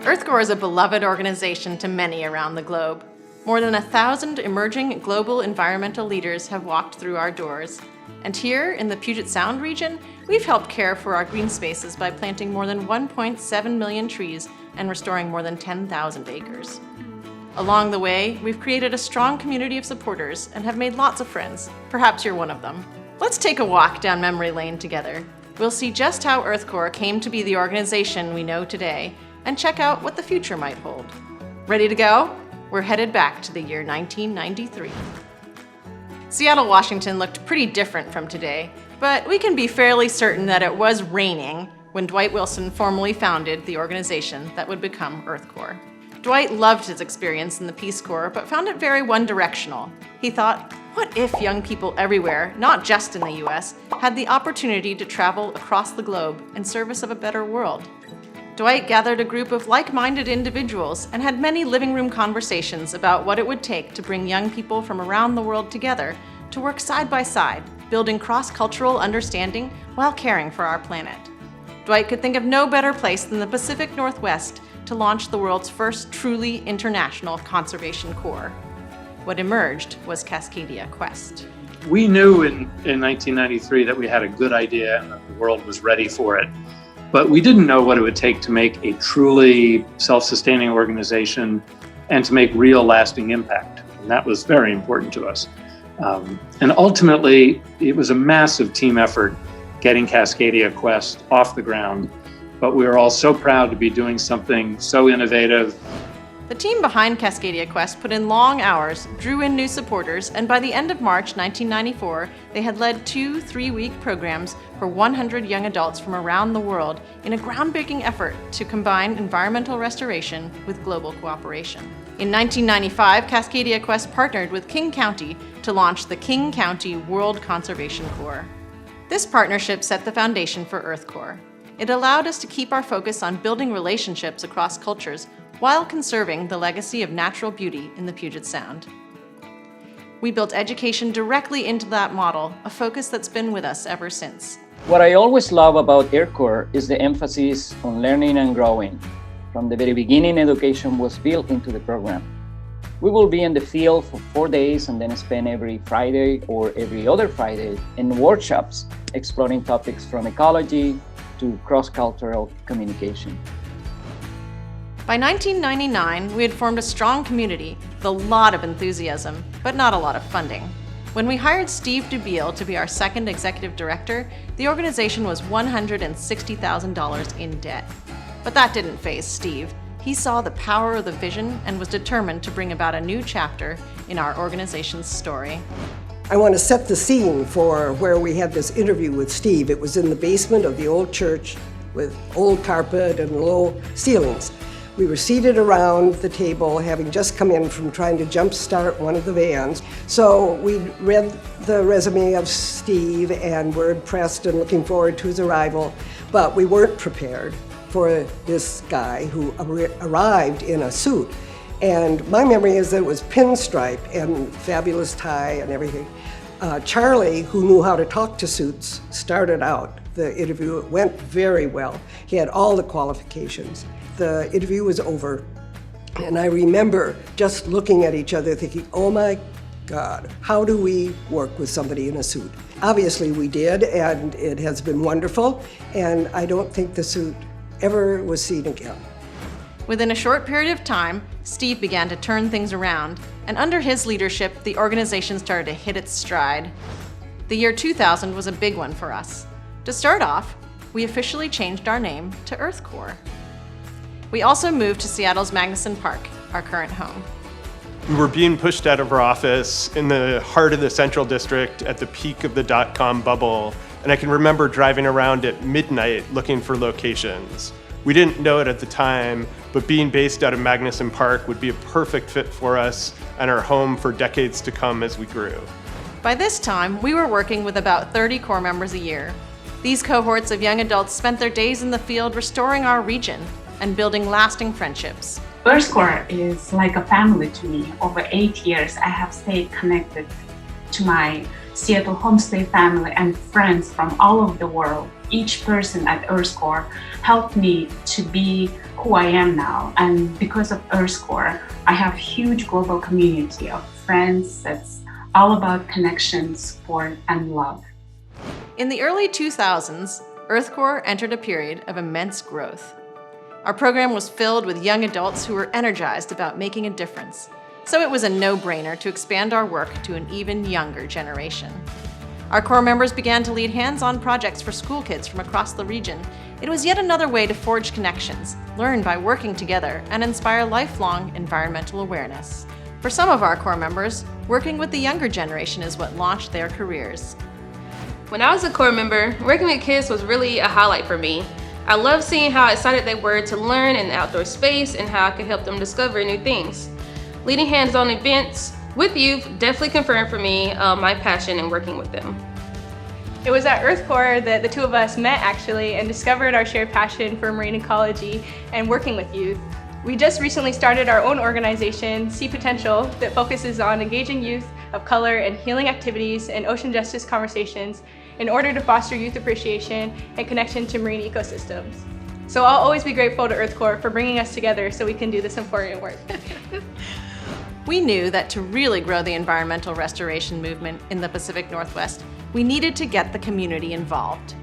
EarthCorps is a beloved organization to many around the globe. More than 1,000 emerging global environmental leaders have walked through our doors. And here in the Puget Sound region, we've helped care for our green spaces by planting more than 1.7 million trees and restoring more than 10,000 acres. Along the way, we've created a strong community of supporters and have made lots of friends. Perhaps you're one of them. Let's take a walk down memory lane together. We'll see just how EarthCorps came to be the organization we know today and check out what the future might hold. Ready to go? We're headed back to the year 1993. Seattle, Washington looked pretty different from today, but we can be fairly certain that it was raining when Dwight Wilson formally founded the organization that would become EarthCorps. Dwight loved his experience in the Peace Corps, but found it very one-directional. He thought, what if young people everywhere, not just in the US, had the opportunity to travel across the globe in service of a better world? Dwight gathered a group of like-minded individuals and had many living room conversations about what it would take to bring young people from around the world together to work side by side, building cross-cultural understanding while caring for our planet. Dwight could think of no better place than the Pacific Northwest to launch the world's first truly international conservation corps. What emerged was Cascadia Quest. We knew in 1993 that we had a good idea and that the world was ready for it, but we didn't know what it would take to make a truly self-sustaining organization and to make real lasting impact. And that was very important to us. And ultimately, it was a massive team effort getting Cascadia Quest off the ground. But we were all so proud to be doing something so innovative. The team behind Cascadia Quest put in long hours, drew in new supporters, and by the end of March 1994, they had led 2 3-week programs for 100 young adults from around the world in a groundbreaking effort to combine environmental restoration with global cooperation. In 1995, Cascadia Quest partnered with King County to launch the King County World Conservation Corps. This partnership set the foundation for EarthCorps. It allowed us to keep our focus on building relationships across cultures while conserving the legacy of natural beauty in the Puget Sound. We built education directly into that model, a focus that's been with us ever since. What I always love about EarthCorps is the emphasis on learning and growing. From the very beginning, education was built into the program. We will be in the field for 4 days and then spend every Friday or every other Friday in workshops exploring topics from ecology to cross-cultural communication. By 1999, we had formed a strong community with a lot of enthusiasm, but not a lot of funding. When we hired Steve Dubiel to be our second executive director, the organization was $160,000 in debt. But that didn't faze Steve. He saw the power of the vision and was determined to bring about a new chapter in our organization's story. I want to set the scene for where we had this interview with Steve. It was in the basement of the old church with old carpet and low ceilings. We were seated around the table, having just come in from trying to jumpstart one of the vans. So we read the resume of Steve and were impressed and looking forward to his arrival, but we weren't prepared for this guy who arrived in a suit. And my memory is that it was pinstripe and fabulous tie and everything. Charlie, who knew how to talk to suits, started out the interview. It went very well. He had all the qualifications. The interview was over, and I remember just looking at each other thinking, oh my God, how do we work with somebody in a suit? Obviously we did, and it has been wonderful, and I don't think the suit ever was seen again. Within a short period of time, Steve began to turn things around, and under his leadership, the organization started to hit its stride. The year 2000 was a big one for us. To start off, we officially changed our name to EarthCorps. We also moved to Seattle's Magnuson Park, our current home. We were being pushed out of our office in the heart of the Central District at the peak of the dot-com bubble, and I can remember driving around at midnight looking for locations. We didn't know it at the time, but being based out of Magnuson Park would be a perfect fit for us and our home for decades to come as we grew. By this time, we were working with about 30 Corps members a year. These cohorts of young adults spent their days in the field restoring our region and building lasting friendships. EarthCorps is like a family to me. Over 8 years, I have stayed connected to my Seattle homestay family, and friends from all over the world. Each person at EarthCorps helped me to be who I am now. And because of EarthCorps, I have a huge global community of friends that's all about connection, support, and love. In the early 2000s, EarthCorps entered a period of immense growth. Our program was filled with young adults who were energized about making a difference. So it was a no-brainer to expand our work to an even younger generation. Our Corps members began to lead hands-on projects for school kids from across the region. It was yet another way to forge connections, learn by working together, and inspire lifelong environmental awareness. For some of our Corps members, working with the younger generation is what launched their careers. When I was a Corps member, working with kids was really a highlight for me. I loved seeing how excited they were to learn in the outdoor space and how I could help them discover new things. Leading hands-on events with youth definitely confirmed for me my passion in working with them. It was at EarthCorps that the two of us met actually and discovered our shared passion for marine ecology and working with youth. We just recently started our own organization, Sea Potential, that focuses on engaging youth of color in healing activities and ocean justice conversations in order to foster youth appreciation and connection to marine ecosystems. So I'll always be grateful to EarthCorps for bringing us together so we can do this important work. We knew that to really grow the environmental restoration movement in the Pacific Northwest, we needed to get the community involved.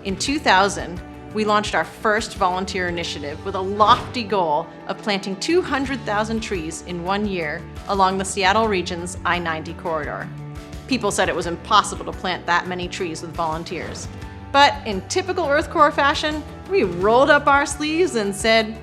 In 2000, we launched our first volunteer initiative with a lofty goal of planting 200,000 trees in 1 year along the Seattle region's I-90 corridor. People said it was impossible to plant that many trees with volunteers. But in typical EarthCorps fashion, we rolled up our sleeves and said,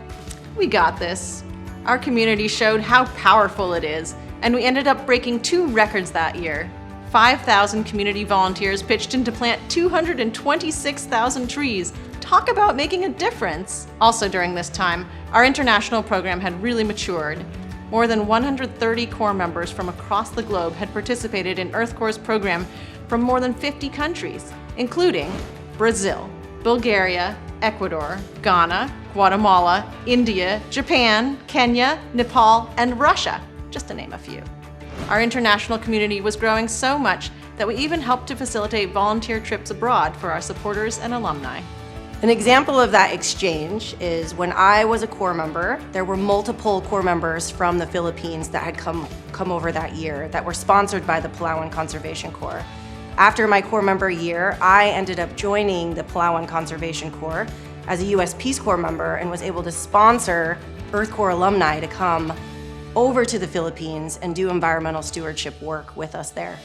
"We got this." Our community showed how powerful it is, and we ended up breaking 2 records that year. 5,000 community volunteers pitched in to plant 226,000 trees. Talk about making a difference. Also during this time, our international program had really matured. More than 130 Corps members from across the globe had participated in EarthCorps' program from more than 50 countries, including Brazil, Bulgaria, Ecuador, Ghana, Guatemala, India, Japan, Kenya, Nepal, and Russia, just to name a few. Our international community was growing so much that we even helped to facilitate volunteer trips abroad for our supporters and alumni. An example of that exchange is when I was a Corps member, there were multiple Corps members from the Philippines that had come over that year that were sponsored by the Palawan Conservation Corps. After my Corps member year, I ended up joining the Palawan Conservation Corps as a U.S. Peace Corps member and was able to sponsor EarthCorps alumni to come over to the Philippines and do environmental stewardship work with us there.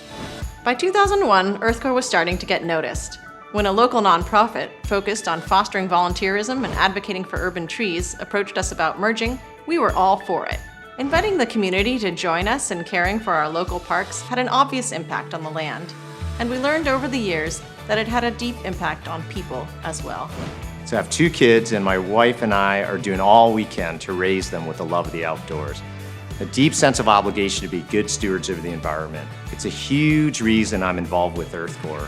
By 2001, EarthCorps was starting to get noticed. When a local nonprofit focused on fostering volunteerism and advocating for urban trees approached us about merging, we were all for it. Inviting the community to join us in caring for our local parks had an obvious impact on the land, and we learned over the years that it had a deep impact on people as well. So I have 2 kids, and my wife and I are doing all we can to raise them with a love of the outdoors. A deep sense of obligation to be good stewards of the environment. It's a huge reason I'm involved with EarthCorps.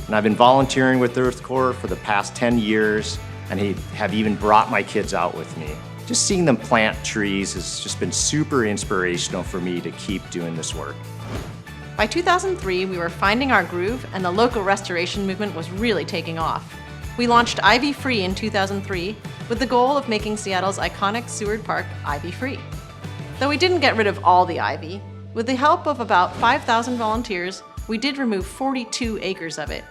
And I've been volunteering with EarthCorps for the past 10 years and have even brought my kids out with me. Just seeing them plant trees has just been super inspirational for me to keep doing this work. By 2003, we were finding our groove and the local restoration movement was really taking off. We launched Ivy Free in 2003 with the goal of making Seattle's iconic Seward Park ivy-free. Though we didn't get rid of all the ivy, with the help of about 5,000 volunteers, we did remove 42 acres of it.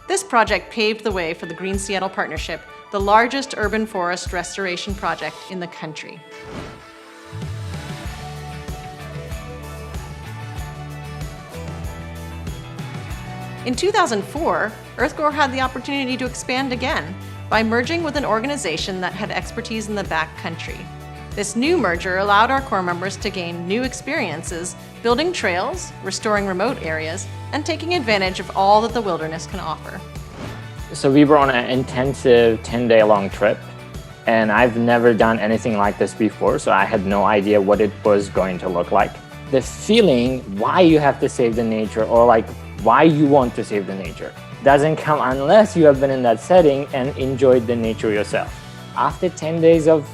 This project paved the way for the Green Seattle Partnership, the largest urban forest restoration project in the country. In 2004, EarthCorps had the opportunity to expand again by merging with an organization that had expertise in the backcountry. This new merger allowed our Corps members to gain new experiences, building trails, restoring remote areas, and taking advantage of all that the wilderness can offer. So we were on an intensive 10-day-long trip, and I've never done anything like this before, so I had no idea what it was going to look like. The feeling why you have to save the nature, or like why you want to save the nature, doesn't come unless you have been in that setting and enjoyed the nature yourself. After 10 days of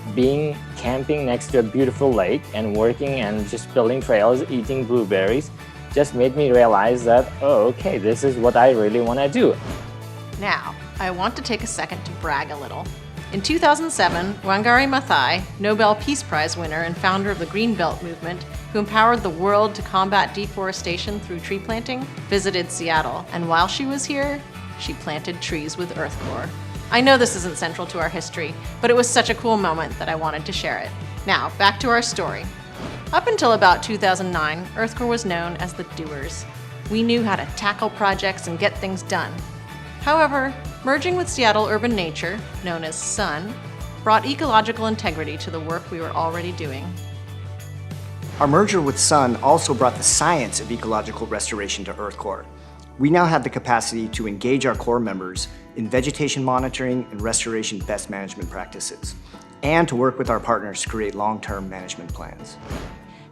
camping next to a beautiful lake and working and just building trails, eating blueberries, just made me realize that, oh, okay, this is what I really want to do. Now, I want to take a second to brag a little. In 2007, Wangari Maathai, Nobel Peace Prize winner and founder of the Green Belt movement, who empowered the world to combat deforestation through tree planting, visited Seattle, and while she was here, she planted trees with EarthCorps. I know this isn't central to our history, but it was such a cool moment that I wanted to share it. Now, back to our story. Up until about 2009, EarthCorps was known as the Doers. We knew how to tackle projects and get things done. However, merging with Seattle Urban Nature, known as SUN, brought ecological integrity to the work we were already doing. Our merger with SUN also brought the science of ecological restoration to EarthCorps. We now have the capacity to engage our Corps members in vegetation monitoring and restoration best management practices, and to work with our partners to create long-term management plans.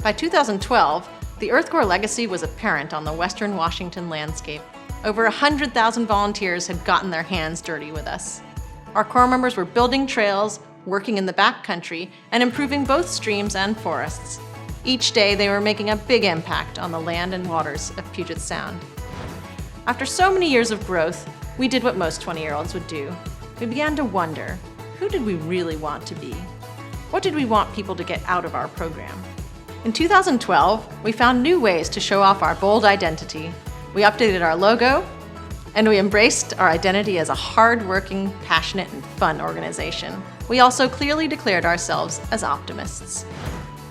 By 2012, the EarthCorps legacy was apparent on the Western Washington landscape. Over 100,000 volunteers had gotten their hands dirty with us. Our Corps members were building trails, working in the backcountry, and improving both streams and forests. Each day, they were making a big impact on the land and waters of Puget Sound. After so many years of growth, we did what most 20-year-olds would do. We began to wonder, who did we really want to be? What did we want people to get out of our program? In 2012, we found new ways to show off our bold identity. We updated our logo, and we embraced our identity as a hard-working, passionate, and fun organization. We also clearly declared ourselves as optimists.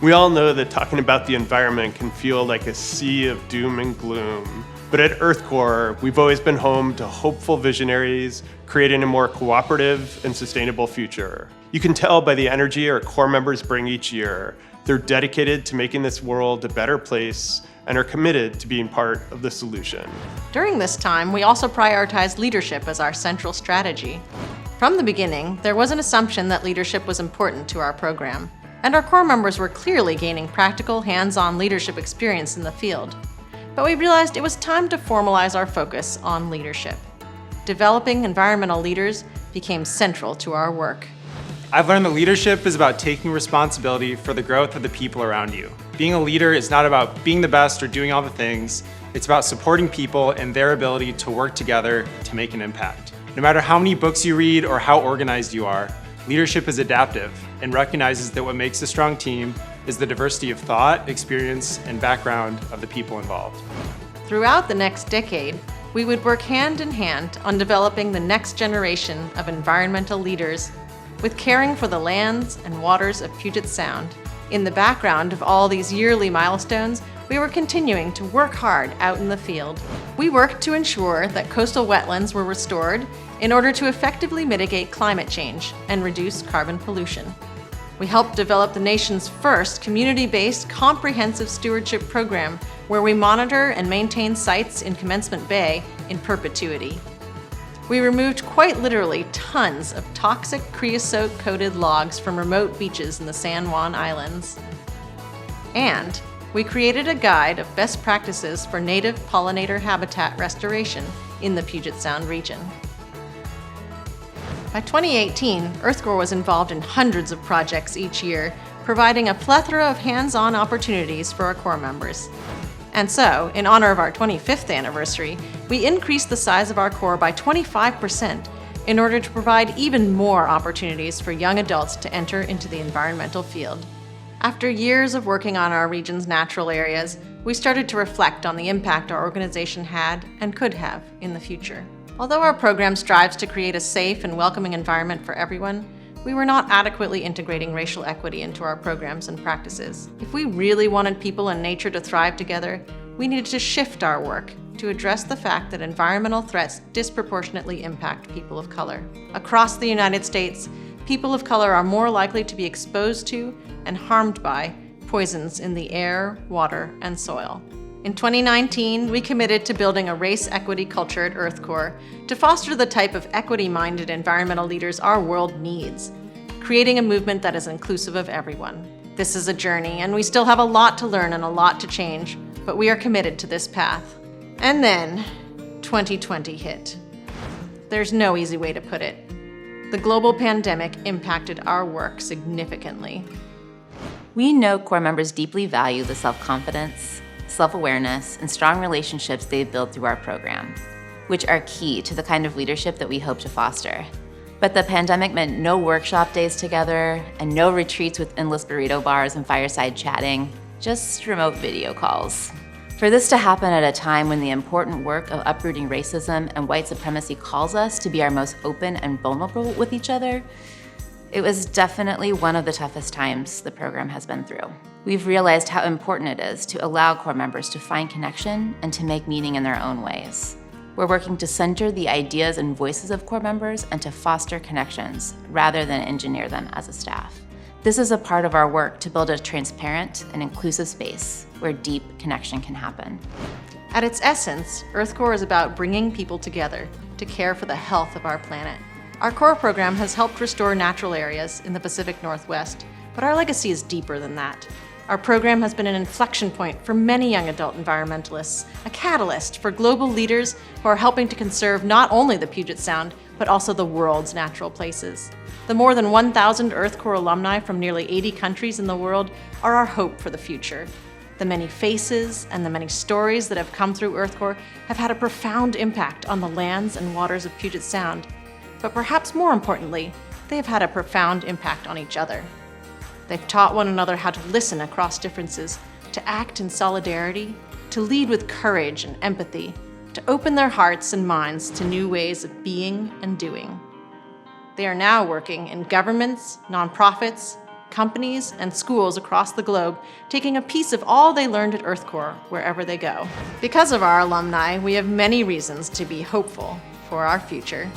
We all know that talking about the environment can feel like a sea of doom and gloom. But at EarthCorps, we've always been home to hopeful visionaries creating a more cooperative and sustainable future. You can tell by the energy our Corps members bring each year. They're dedicated to making this world a better place and are committed to being part of the solution. During this time, we also prioritized leadership as our central strategy. From the beginning, there was an assumption that leadership was important to our program, and our Corps members were clearly gaining practical, hands-on leadership experience in the field. But we realized it was time to formalize our focus on leadership. Developing environmental leaders became central to our work. I've learned that leadership is about taking responsibility for the growth of the people around you. Being a leader is not about being the best or doing all the things. It's about supporting people and their ability to work together to make an impact. No matter how many books you read or how organized you are, leadership is adaptive and recognizes that what makes a strong team is the diversity of thought, experience, and background of the people involved. Throughout the next decade, we would work hand in hand on developing the next generation of environmental leaders with caring for the lands and waters of Puget Sound. In the background of all these yearly milestones, we were continuing to work hard out in the field. We worked to ensure that coastal wetlands were restored in order to effectively mitigate climate change and reduce carbon pollution. We helped develop the nation's first community-based comprehensive stewardship program where we monitor and maintain sites in Commencement Bay in perpetuity. We removed quite literally tons of toxic creosote-coated logs from remote beaches in the San Juan Islands. And we created a guide of best practices for native pollinator habitat restoration in the Puget Sound region. By 2018, EarthCorps was involved in hundreds of projects each year, providing a plethora of hands-on opportunities for our Corps members. And so, in honor of our 25th anniversary, we increased the size of our Corps by 25% in order to provide even more opportunities for young adults to enter into the environmental field. After years of working on our region's natural areas, we started to reflect on the impact our organization had and could have in the future. Although our program strives to create a safe and welcoming environment for everyone, we were not adequately integrating racial equity into our programs and practices. If we really wanted people and nature to thrive together, we needed to shift our work to address the fact that environmental threats disproportionately impact people of color. Across the United States, people of color are more likely to be exposed to and harmed by poisons in the air, water, and soil. In 2019, we committed to building a race equity culture at EarthCorps to foster the type of equity-minded environmental leaders our world needs, creating a movement that is inclusive of everyone. This is a journey, and we still have a lot to learn and a lot to change, but we are committed to this path. And then, 2020 hit. There's no easy way to put it. The global pandemic impacted our work significantly. We know Corps members deeply value the self-confidence, self-awareness, and strong relationships they've built through our program, which are key to the kind of leadership that we hope to foster. But the pandemic meant no workshop days together and no retreats with endless burrito bars and fireside chatting, just remote video calls. For this to happen at a time when the important work of uprooting racism and white supremacy calls us to be our most open and vulnerable with each other, it was definitely one of the toughest times the program has been through. We've realized how important it is to allow Corps members to find connection and to make meaning in their own ways. We're working to center the ideas and voices of Corps members and to foster connections rather than engineer them as a staff. This is a part of our work to build a transparent and inclusive space where deep connection can happen. At its essence, EarthCorps is about bringing people together to care for the health of our planet. Our Corps program has helped restore natural areas in the Pacific Northwest, but our legacy is deeper than that. Our program has been an inflection point for many young adult environmentalists, a catalyst for global leaders who are helping to conserve not only the Puget Sound, but also the world's natural places. The more than 1,000 EarthCorps alumni from nearly 80 countries in the world are our hope for the future. The many faces and the many stories that have come through EarthCorps have had a profound impact on the lands and waters of Puget Sound. But perhaps more importantly, they have had a profound impact on each other. They've taught one another how to listen across differences, to act in solidarity, to lead with courage and empathy, to open their hearts and minds to new ways of being and doing. They are now working in governments, nonprofits, companies, and schools across the globe, taking a piece of all they learned at EarthCorps wherever they go. Because of our alumni, we have many reasons to be hopeful for our future.